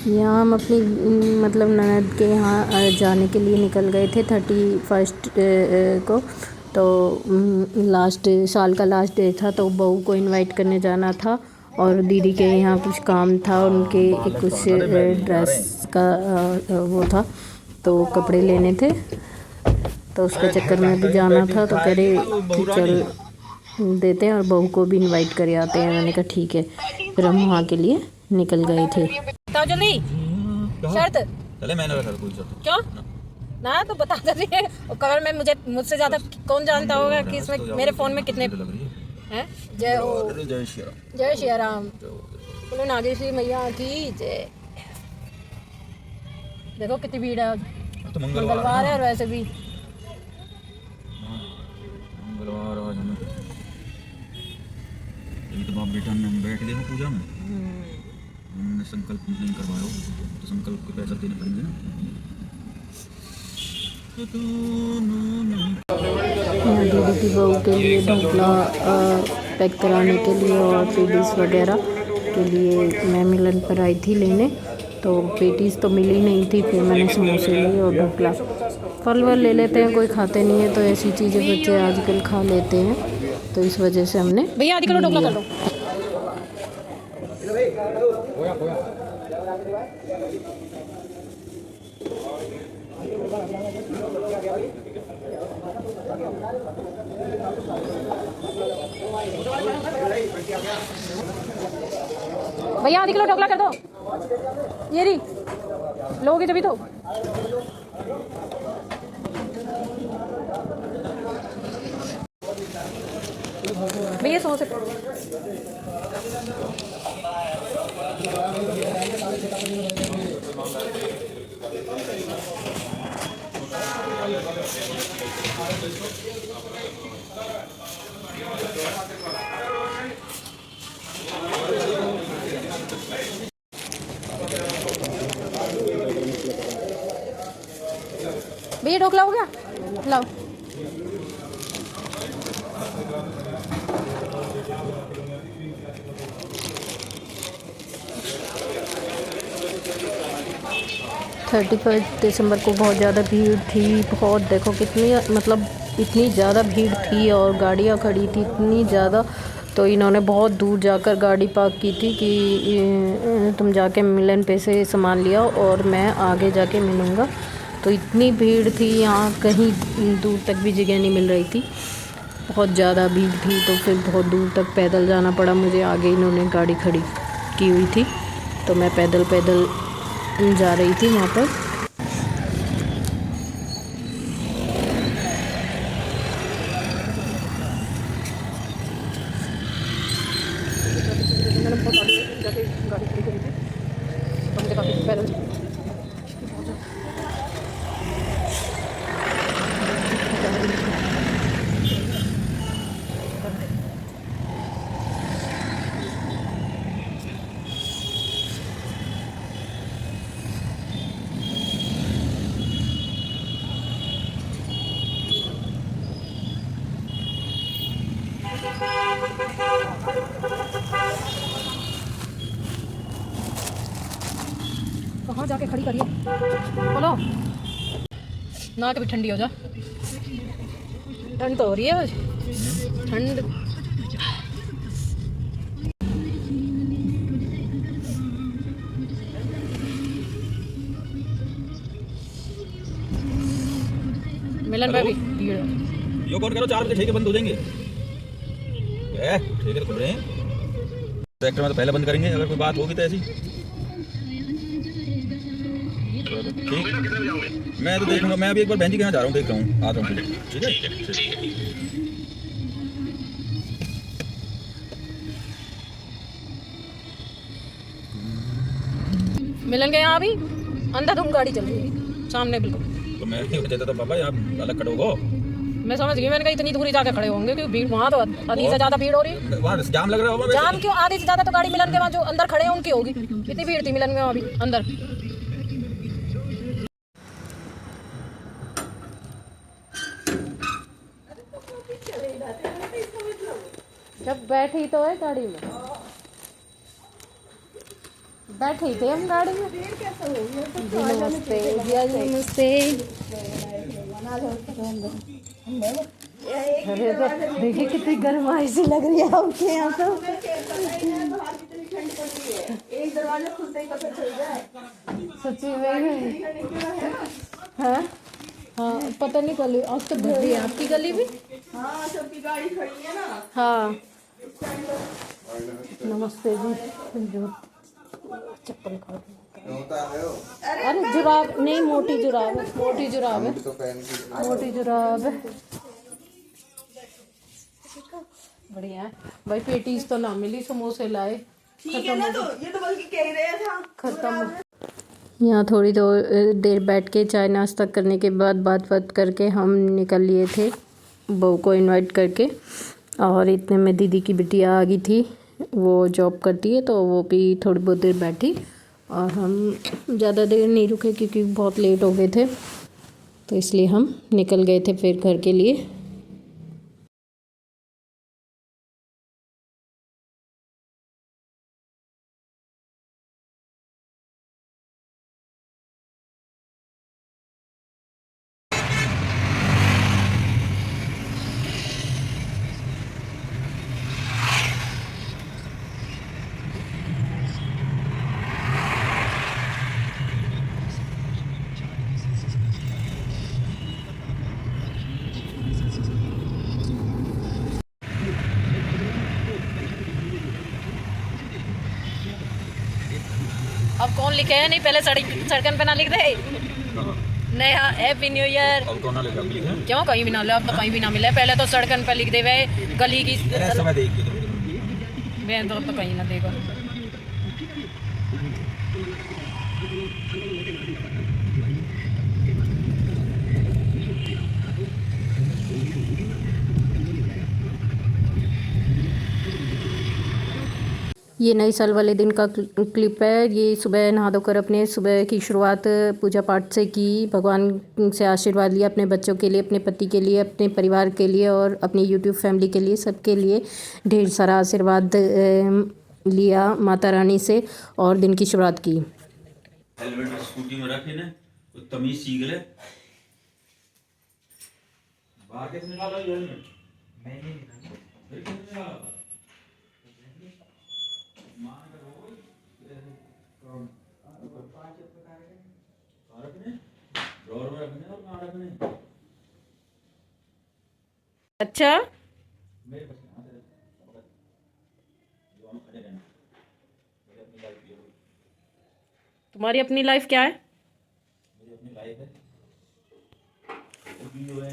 यहाँ हम अपनी मतलब ननद के यहाँ जाने के लिए निकल गए थे 31 को। तो लास्ट साल का लास्ट डे था, तो बहू को इनवाइट करने जाना था और दीदी के यहाँ कुछ काम था, उनके कुछ ड्रेस का वो था, तो कपड़े लेने थे, तो उसके चक्कर में भी जाना था। तो कह रहे चल देते हैं और बहू को भी इनवाइट करे आते हैं। मैंने कहा ठीक है, फिर हम वहाँ के लिए निकल गए थे। बताओ जल्दी शर्त। चले मैंने बता कोई शर्त क्यों ना, तो बता दे। और कवर में मुझसे ज्यादा कौन जानता होगा कि इसमें मेरे फोन में कितने हैं। जय श्री राम, जय श्री राम, बोलो नागेश्वरी मैया की जय। देखो कितनी भीड़ है, तो मंगलवार है और वैसे भी मंगलवार आज हमें तो बाप बेटा ने बैठ गए पूजा में। हमने संकल्प नहीं करवाया तो संकल्प के पैसा देने पड़ेंगे ना। दीदी की बहू के लिए ढोकला पैक कराने के लिए और पेटीज वगैरह के लिए मैं मिलन पर आई थी लेने। तो पेटीज तो मिली नहीं थी, फिर मैंने समोसे लिए और ढोकला। फल वल ले लेते हैं, कोई खाते नहीं है, तो ऐसी चीज़ें बच्चे आजकल खा लेते हैं, तो इस वजह से हमने भैया आदि किलो ढोकला कर दो। भैया आधी किलो ढोकला कर दो। ये रही, लोगे तभी तो। भैया समोसे भैया ढोकला हो गया, लाओ। दिसंबर को बहुत ज़्यादा भीड़ थी, बहुत देखो कितनी मतलब इतनी ज़्यादा भीड़ थी और गाड़ियाँ खड़ी थी इतनी ज़्यादा। तो इन्होंने बहुत दूर जाकर गाड़ी पार्क की थी कि तुम जाके मिलन पे से सामान लिया और मैं आगे जाके मिलूँगा। तो इतनी भीड़ थी, यहाँ कहीं दूर तक भी जगह नहीं मिल रही थी, बहुत ज़्यादा भीड़ थी। तो फिर बहुत दूर तक पैदल जाना पड़ा मुझे, आगे इन्होंने गाड़ी खड़ी की हुई थी, तो मैं पैदल पैदल जा रही थी वहाँ पर। गाड़ी खड़ी करी थी, तो मुझे काफी पैदल कहाँ जाके खड़ी करिए, बोलो ना कभी ठंडी हो जा। ठंड तो हो रही है ठंड। मिलन में भी भीड़ है। यो कौन करो, 4 बजे ठेके बंद हो जाएंगे। ठेके तो खुल रहे हैं, ट्रैक्टर में तो पहले बंद करेंगे अगर कोई बात होगी तो ऐसी। ठीक, मैं तो देखूंगा, मैं अभी एक बार बहन जी के यहाँ जा रहा हूँ, देख रहा हूँ, आता हूँ। ठीक है, मिलन के यहाँ अभी अंधाधुंध गाड़ी चल रही है सामने बिल्कुल। तो मैं कहता था पापा यहाँ अलग खड़ोगो। मैं समझ गई, मैंने कहा इतनी दूरी जाके खड़े होंगे क्योंकि भीड़ वहाँ तो आधी से ज्यादा भीड़ हो रही है। वहाँ जाम लग रहा होगा। जाम क्यों, आधी से ज्यादा तो गाड़ी मिलन के वहाँ जो अंदर खड़े हैं उनकी होगी। इतनी भीड़ थी मिलन में वहाँ भी अंदर। जब बैठी तो है गाड़ी में, बैठे थे हम गाड़ी में। नमस्ते भैया जी, नमस्ते। अरे देखिए कितनी गर्माई सी लग रही है आपके यहाँ तो। एक दरवाजा खुलते ही पता चल जाए सच्ची में। हाँ हाँ, पता नहीं गली आज तो भर रही है आपकी गली भी। हाँ, सबकी गाड़ी खड़ी है ना। हाँ, नमस्ते जी। जो चप्पल खा अरे जुराब नहीं, मोटी जुराब है, मोटी जुराब है, मोटी जुराब है। बढ़िया है भाई। पेटीज तो ना मिली, समोसे लाए, ठीक है ना। तो ये तो बल्कि कह रहे था खत्म। यहाँ थोड़ी देर बैठ के चाय नाश्ता करने के बाद बात करके हम निकल लिए थे बहू को इनवाइट करके। और इतने में दीदी की बिटिया आ गई थी, वो जॉब करती है तो वो भी थोड़ी बहुत देर बैठी। और हम ज़्यादा देर नहीं रुके क्योंकि बहुत लेट हो गए थे, तो इसलिए हम निकल गए थे फिर घर के लिए। अब कौन लिखे है? नहीं, पहले सड़कन पे ना लिख दे नहीं। हाँ, हैप्पी न्यू ईयर। क्यों कहीं भी ना ले, अब तो कहीं भी ना मिले। पहले तो सड़कन पे लिख दे वे गली की। मैं तो कहीं ना देगा। ये नए साल वाले दिन का क्लिप है। ये सुबह नहा धोकर अपने सुबह की शुरुआत पूजा पाठ से की, भगवान से आशीर्वाद लिया अपने बच्चों के लिए, अपने पति के लिए, अपने परिवार के लिए और अपनी यूट्यूब फैमिली के लिए, सबके लिए ढेर सारा आशीर्वाद लिया माता रानी से और दिन की शुरुआत की। हेलमेट स्कूटी में रखे ना तो तमीज सीख ले। बाहर कैसे निकाला ये हेलमेट? मैं नहीं निकाला। फिर कैसे निकाला? मान कर वो कौन पांच प्रकार के रखने ड्रॉअर में रखने और कहां रखने। अच्छा, मेरे पास कहां से जो हम खड़े रहना। मेरी अपनी लाइफ ये तुम्हारी अपनी लाइफ क्या है? मेरी अपनी लाइफ है। अभी जो है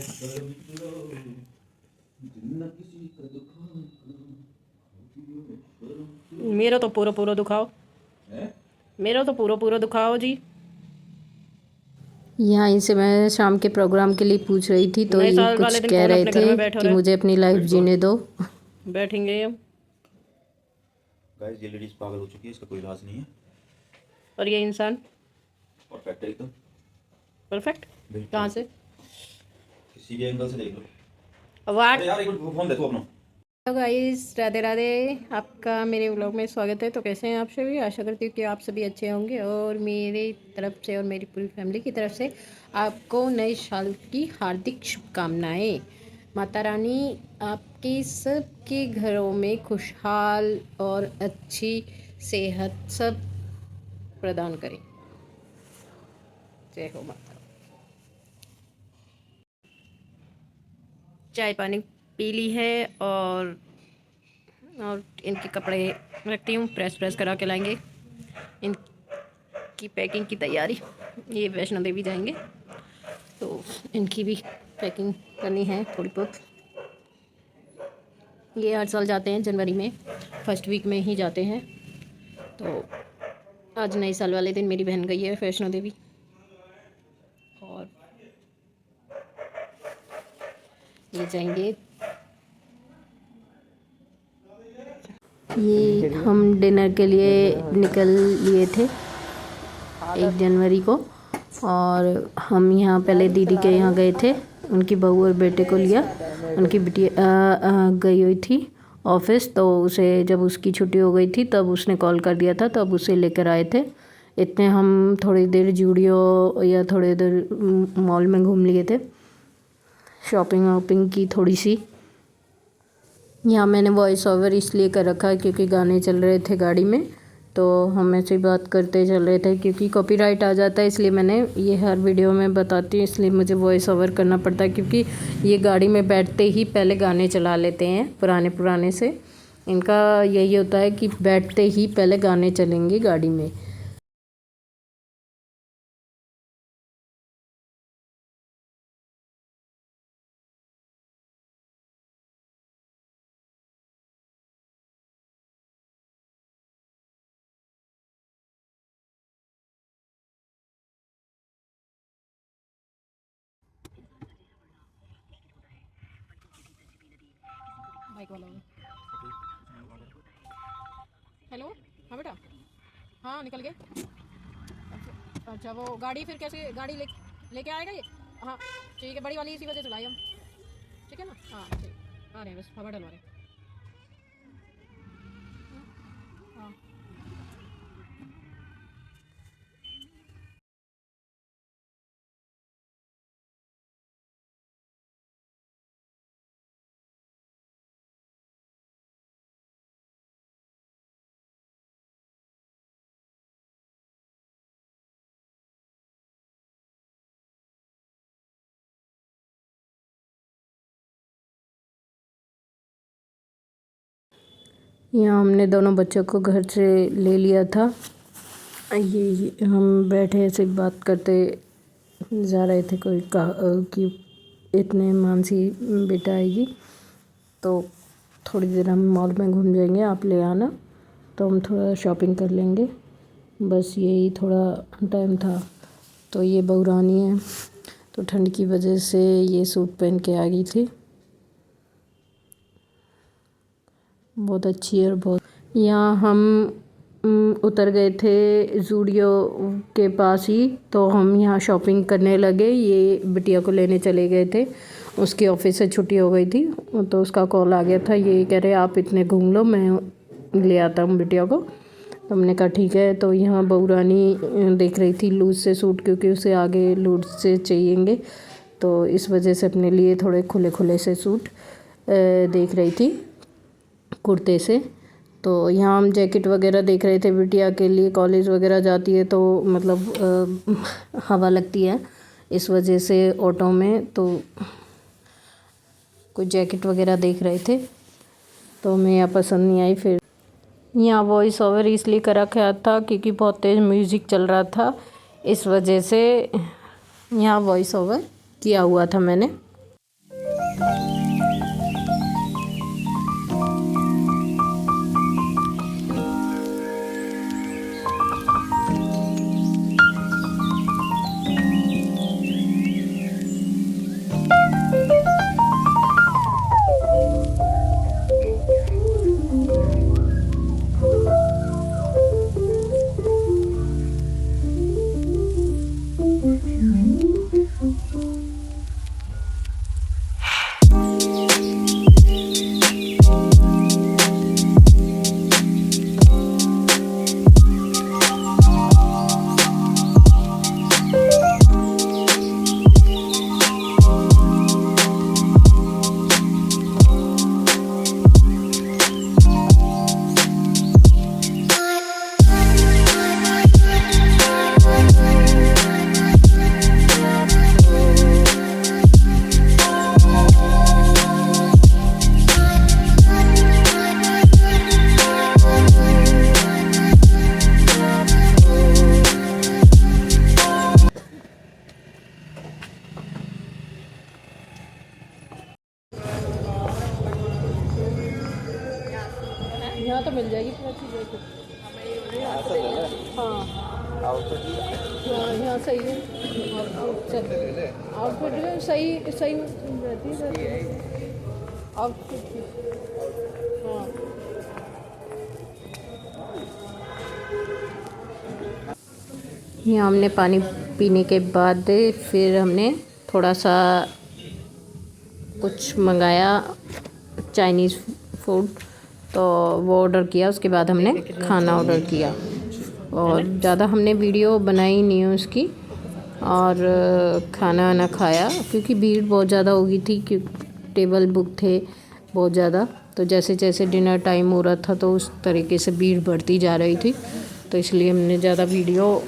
किसी का दुख मेरा तो पूरा दुखाओ है। मेरा तो पूरा दुखाओ जी। यहाँ इनसे मैं शाम के प्रोग्राम के लिए पूछ रही थी तो नए ये साल कुछ वाले दिन कह कौन रहे अपने घर में थे बैठा कि रहे? मुझे अपनी लाइफ जीने दो। बैठेंगे हम। गाइस, ये लेडीज पागल हो चुकी है, इसका कोई इलाज नहीं है। और ये इंसान परफेक्ट है एकदम परफेक्ट। बिल्कुल। कहाँ से? किसी भी एंगल से देख लो। वाट। अरे यार एक मिनट फोन दे तू अपना। Hello guys, Radhe Radhe. आपका मेरे व्लॉग में स्वागत है। तो कैसे हैं आप सभी? आशा करती हूँ कि आप सभी अच्छे होंगे और मेरी तरफ से और मेरी पूरी फैमिली की तरफ से आपको नए साल की हार्दिक शुभकामनाएं। माता रानी आपके सबके घरों में खुशहाल और अच्छी सेहत सब प्रदान करें। जय हो माता। चाय पानी पी ली है और इनके कपड़े रखती हूँ, प्रेस करा के लाएंगे। इनकी पैकिंग की तैयारी, ये वैष्णो देवी जाएंगे तो इनकी भी पैकिंग करनी है थोड़ी बहुत। ये हर साल जाते हैं जनवरी में, फर्स्ट वीक में ही जाते हैं। तो आज नए साल वाले दिन मेरी बहन गई है वैष्णो देवी और ये जाएंगे। ये हम डिनर के लिए निकल लिए थे 1 जनवरी को और हम यहाँ पहले दीदी के यहाँ गए थे, उनकी बहू और बेटे को लिया। उनकी बिटिया गई हुई थी ऑफिस, तो उसे जब उसकी छुट्टी हो गई थी तब उसने कॉल कर दिया था, तब उसे लेकर आए थे। इतने हम थोड़ी देर जूडियो या थोड़ी देर मॉल में घूम लिए थे, शॉपिंग वॉपिंग की थोड़ी सी। यहाँ मैंने वॉइस ओवर इसलिए कर रखा है क्योंकि गाने चल रहे थे गाड़ी में, तो हम ऐसे ही बात करते चल रहे थे क्योंकि कॉपीराइट आ जाता है, इसलिए मैंने ये हर वीडियो में बताती हूँ, इसलिए मुझे वॉइस ओवर करना पड़ता है क्योंकि ये गाड़ी में बैठते ही पहले गाने चला लेते हैं पुराने से। इनका यही होता है कि बैठते ही पहले गाने चलेंगे गाड़ी में। बाइक वाला हेलो। हाँ बेटा, हाँ निकल गए। अच्छा वो गाड़ी फिर कैसे गाड़ी लेके आएगा ये? हाँ ठीक है, बड़ी वाली इसी वजह चलाई हम, ठीक है ना। हाँ ठीक, आ रहे हैं बस हवा डलवा रहे हैं। हाँ यहाँ हमने दोनों बच्चों को घर से ले लिया था। ये हम बैठे ऐसे बात करते जा रहे थे कोई कि इतने मानसी बेटा आएगी तो थोड़ी देर हम मॉल में घूम जाएंगे, आप ले आना, तो हम थोड़ा शॉपिंग कर लेंगे, बस यही थोड़ा टाइम था। तो ये बहू रानी है, तो ठंड की वजह से ये सूट पहन के आ गई थी, बहुत अच्छी है। और बहुत यहाँ हम उतर गए थे जूडियो के पास ही, तो हम यहाँ शॉपिंग करने लगे। ये बिटिया को लेने चले गए थे, उसकी ऑफिस से छुट्टी हो गई थी तो उसका कॉल आ गया था, ये कह रहे आप इतने घूम लो, मैं ले आता हूँ बिटिया को। तो हमने कहा ठीक है। तो यहाँ बहू रानी देख रही थी लूज से सूट, क्योंकि उसे आगे लूज से चाहिएंगे, तो इस वजह से अपने लिए थोड़े खुले खुले से सूट देख रही थी कुर्ते से। तो यहाँ हम जैकेट वगैरह देख रहे थे बिटिया के लिए, कॉलेज वगैरह जाती है तो मतलब हवा लगती है, इस वजह से ऑटो में तो कुछ जैकेट वगैरह देख रहे थे, तो हमें यहाँ पसंद नहीं आई। फिर यहाँ वॉइस ओवर इसलिए कर रखा था क्योंकि बहुत तेज़ म्यूज़िक चल रहा था, इस वजह से यहाँ वॉइस ओवर किया हुआ था मैंने। यहाँ तो मिल जाएगी पूरा चीज़। हाँ यहाँ सही है, आउटफिट सही सही रहती है आउटफिट। हाँ यहाँ हमने पानी पीने के बाद फिर हमने थोड़ा सा कुछ मंगाया चाइनीज़ फूड, तो वो ऑर्डर किया, उसके बाद हमने खाना ऑर्डर किया और ज़्यादा हमने वीडियो बनाई नहीं है उसकी। और खाना वाना खाया क्योंकि भीड़ बहुत ज़्यादा हो गई थी, क्योंकि टेबल बुक थे बहुत ज़्यादा। तो जैसे जैसे डिनर टाइम हो रहा था तो उस तरीके से भीड़ बढ़ती जा रही थी, तो इसलिए हमने ज़्यादा वीडियो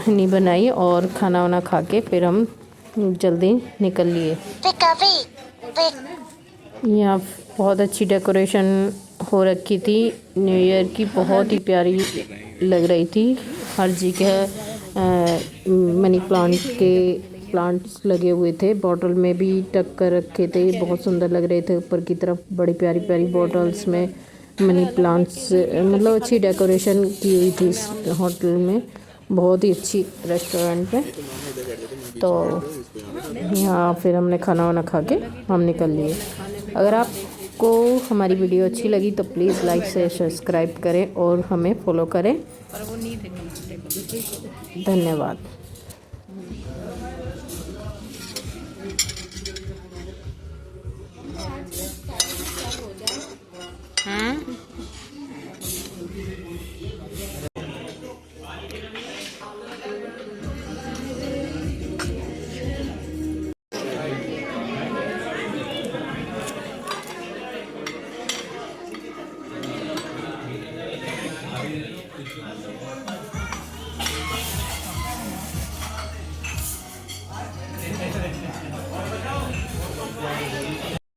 नहीं बनाई और खाना वाना खा के फिर हम जल्दी निकल लिए। यहाँ बहुत अच्छी डेकोरेशन हो रखी थी न्यू ईयर की, बहुत ही प्यारी लग रही थी। हर जगह मनी प्लांट के प्लांट्स लगे हुए थे, बॉटल में भी टक कर रखे थे, बहुत सुंदर लग रहे थे। ऊपर की तरफ बड़ी प्यारी प्यारी बॉटल्स में मनी प्लांट्स, मतलब अच्छी डेकोरेशन की हुई थी इस होटल में, बहुत ही अच्छी रेस्टोरेंट में। तो यहाँ फिर हमने खाना वाना खा के हम निकल लिए। अगर आपको हमारी वीडियो अच्छी लगी तो प्लीज़ लाइक से सब्सक्राइब करें और हमें फॉलो करें। धन्यवाद।